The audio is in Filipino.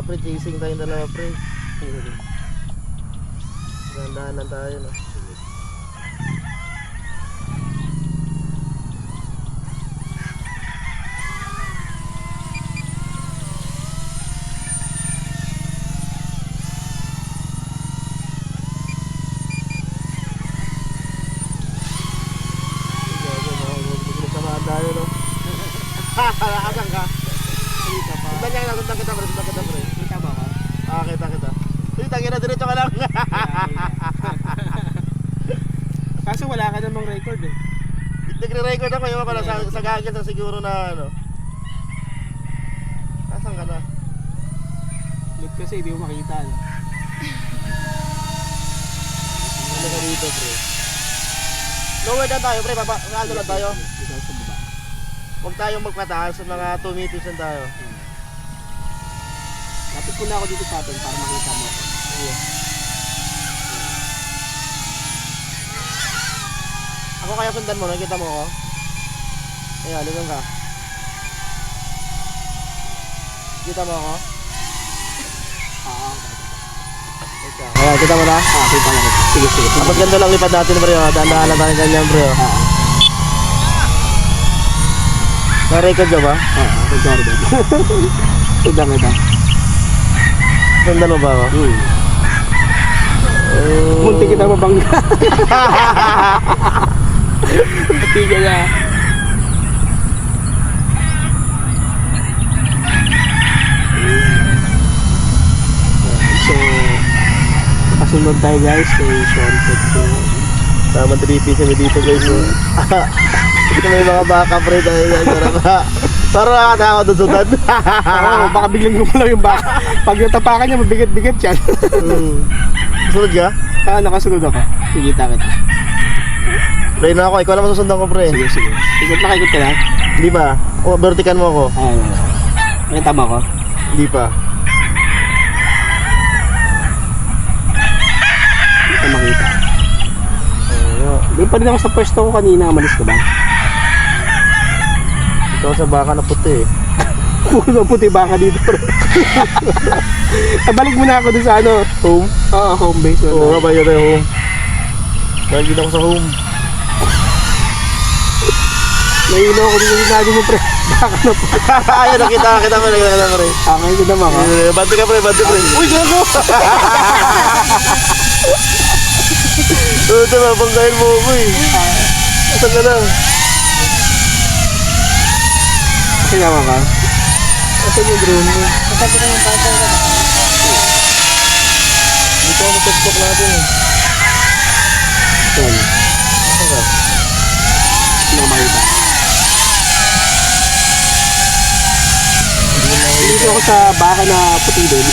Tara pre, chasing tayong dalawa pre. Dandahan tayo no. Tayo no. Asan ka? Kita pa. Sundan kita pre. Kita ba ka? Ah, kita. Tangina diretso ka lang. Kaso wala ka namang record eh. Nagre-record ako yung pala sa gagawin sa siguro na ano. Asan ka na? Look kasi hindi mo makita no. Ano ka dito pre? Lower na tayo pre, ano lang tayo? Ikaw sa baba. Huwag tayong magpataas, mga 2 meters lang tayo. Lapit ko na ako dito sa atin para makita mo ako. Iya. Ako kaya sundan mo, nakita mo ako? Ayan, ligang ka. Kita mo ako? Ayan, kita mo na? Kita lang kita. Sige. Kapag ganda lang lipad natin pre, dahan-dahan lang tayo ganyan pre. Na-record ka ba? Record. Kita. Sundan mo ba ako? Munti kita mabangga. Tiga na. So, kasunod tayo guys kay Sean Petro. Tama 3 piece kami dito guys. Dito may mga baka pre tayo yan. Parang nakakatawa doon sundan. Oo, baka biglang gumalaw yung baka. Pag natapakan niya, mabigat-bigat yan. Sunod ka? Nakasunod ako. Kikita kita. Pre na ako, ikaw lang masusundan ko pre. Sige. Ikot na, ikot ka na. Hindi ba? O, vertikan mo ako. May tama ko. Hindi pa. Hindi ka makita. Doon pa rin ako sa pwesto ko kanina. Malis ka ba? Ikaw sa baka na puti eh. Puno puti baka dito. Balik muna ako dun sa ano. Home? Oo, home base. Oo nga ba yun tayo home? Nagin ako sa home. Nahilo ako dito sinabi mo pre. Baka na po. Ayan, nakita mo pre. Okay, ito naman ka. Bante ka pre. Uy, gago! Ito na, pangkain mo ako eh. Asan ka na? Okay naman ka. Asan yung drone mo? Masabi ka yung bata ka. Dito ako mag-talk natin eh. Yan. Asan ka? Hindi ko makita. Dito ako sa baka na puti doon.